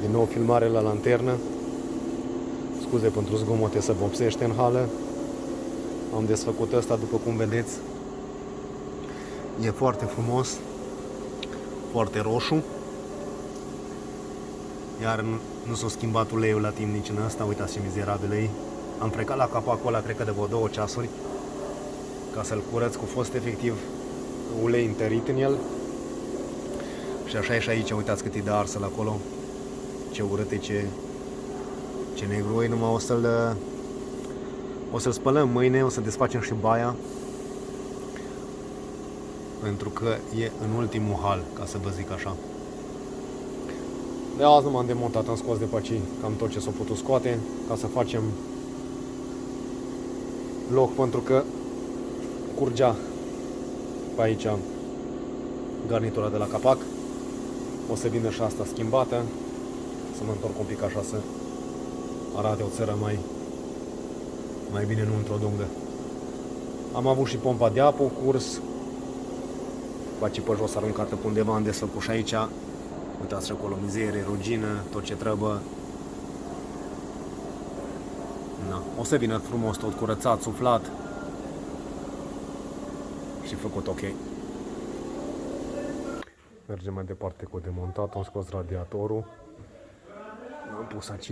Din nou filmare la lanternă. Scuze pentru zgomote, să vopsește în hală. Am desfăcut ăsta, după cum vedeți. E foarte frumos, foarte roșu. Iar nu s-a schimbat uleiul la timp nici în ăsta. Uitați ce mizerabil e. Am frecat la capacul ăla, cred că de vreo 2 ceasuri, ca să-l curăț, cu fost efectiv ulei întărit în el. Și așa e și aici, uitați cât e de arsăl acolo. Ce urât e, ce negru e. Numai o să-l spălăm mâine, o să desfacem și baia, pentru că e în ultimul hal, ca să vă zic așa. De azi nu m-am demontat, am scos de pe aici cam tot ce s-a putut scoate, ca să facem loc, pentru că curgea pe aici garnitura de la capac. O să vină și asta schimbată, să mă întorc un pic așa să arate o țără mai bine, nu într-o dungă. Am avut și pompa de apă, curs, face pe jos aruncată pe undeva, am desfăcut și aici. Uitați și acolo, mizerie, rugină, tot ce trebuie. Na. O să vină frumos, tot curățat, suflat și făcut ok. Mergem mai departe cu demontat, am scos radiatorul. L-am pus aici,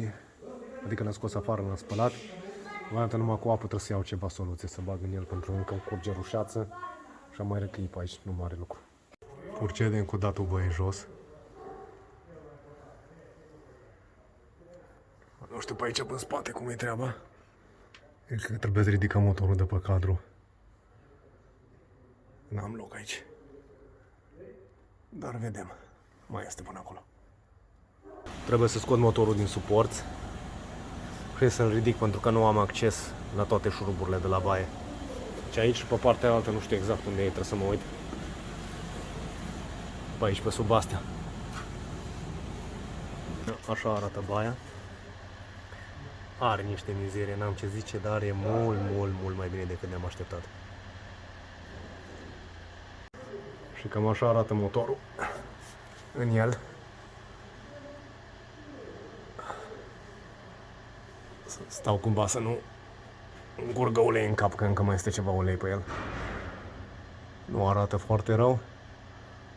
adică l-am scos afară, l-am spălat. Vreodată numai cu apă trebuie să iau ceva soluție să bag în el, pentru că încă curge rușață și am mai reclip aici, nu mare lucru. Procedem cu datul băie jos. Nu știu pe aici, pe în spate, cum e treaba. Cred că trebuie să ridicăm motorul de pe cadru. N-am loc aici. Dar vedem. Mai este până acolo. Trebuie să scot motorul din suport. Trebuie să-l ridic pentru că nu am acces la toate șuruburile de la baie. Și aici, pe partea altă, nu știu exact unde e, trebuie să mă uit. Pe aici, pe sub astea. Așa arată baia. Are niște mizerie, n-am ce zice, dar e mult mai bine decât ne-am așteptat. Și cam așa arată motorul în el. Stau cumva să nu încurgă ulei în cap, că încă mai este ceva ulei pe el. Nu arată foarte rău.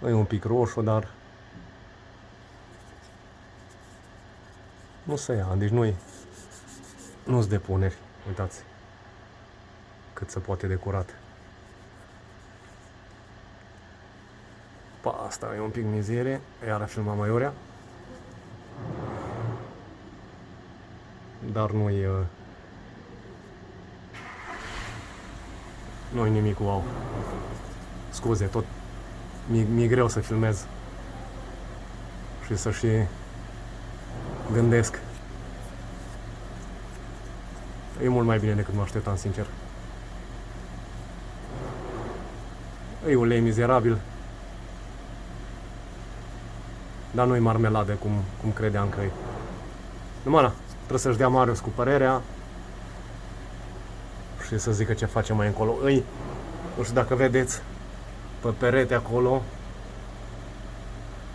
E un pic roșu, dar nu se ia, deci nu-s depuneri. Uitați cât se poate de curat. Pa, asta e un pic mizerie, iar a filmat Maiorea. Dar nu-i nimic wow. Scuze, tot mi-e greu să filmez și să și gândesc. E mult mai bine decât mă așteptam, sincer. E ulei mizerabil, dar nu-i marmeladă cum credeam că e. Numai trebuie să-și dea Marius cu părerea și să zică ce face mai încolo. Nu știu dacă vedeți, pe perete acolo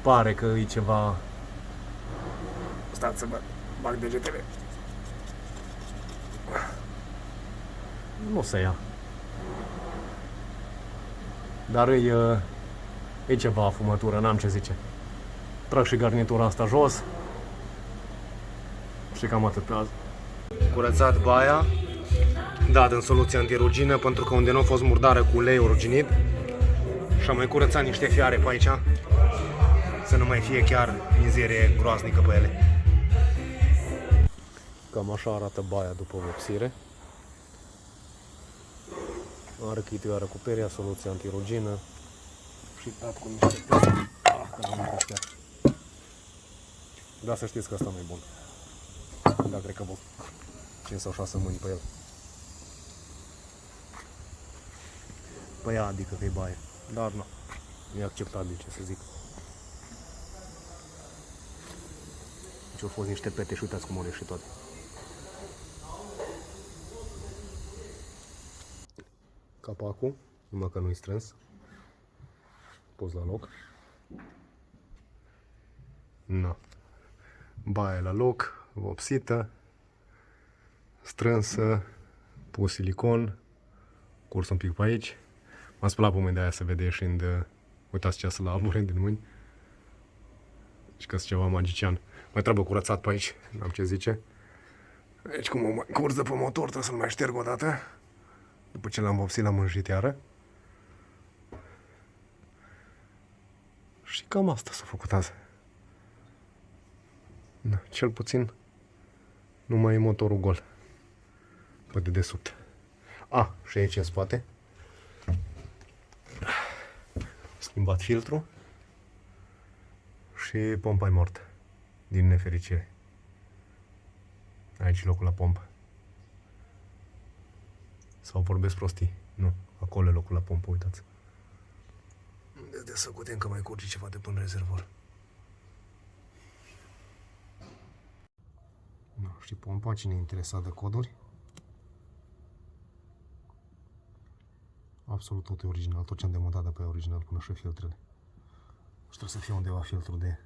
pare că e ceva. Stați să bag degetele. Nu se ia. Dar e ceva afumătură, n-am ce zice. Trag și garnitura asta jos. Și cam atât pe azi. Curățat baia, dat în soluție antirugină, pentru că unde nu a fost murdară cu ulei ruginit. Și am mai curățat niște fiare pe aici, să nu mai fie chiar mizerie groaznică pe ele. Cam așa arată baia după vopsire. Are chitioară cu peria, soluție antirugină și dat cu niște piese. Da, să știți că asta mai bun. Da, cred că vă 5 sau 6 mâini pe el. Pe ea, adică că e baie. Dar nu, e acceptabil, ce să zic. Deci au fost niște pete și uitați cum au ieșit toate. Capacul, numai că nu-i strâns. Pus la loc. Na. baia la loc, vopsită, strânsă, pus silicon, curs un pic pe aici. M-am spălat pe mâini, de aia se vede ieșind, uitați ce să la abure din mâini. Și că-s ceva magician. Mai trebuie curățat pe aici, n-am ce zice. Aici cum o mai curs de pe motor, trebuie să-l mai șterg o dată. După ce l-am vopsit, l-am înjit iară. Și cam asta s-a făcut azi. Da, cel puțin nu mai e motorul gol pe dedesubt. A, și aici în spate schimbat filtru și pompa e mortă din nefericire. Aici locul la pompă. Sau vorbesc prostii? Nu, acolo e locul la pompă, uitați. De să putem că mai curge ceva de până rezervor. Nu știu, pompa, cine e interesat de coduri. Absolut tot e original, tot ce am demontat de pe original, până și filtrele. Și trebuie să fie undeva filtrul de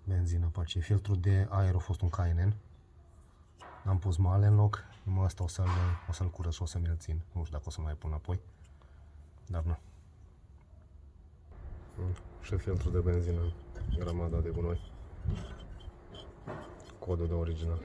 benzină pe aceea. Filtrul de aer a fost un K&N. Am pus male în loc, numai asta o să-l curăț și o să mi-l țin. Nu știu dacă o să mai pun înapoi, dar nu. Și filtrul de benzină, grămada de gunoi. Codul de original.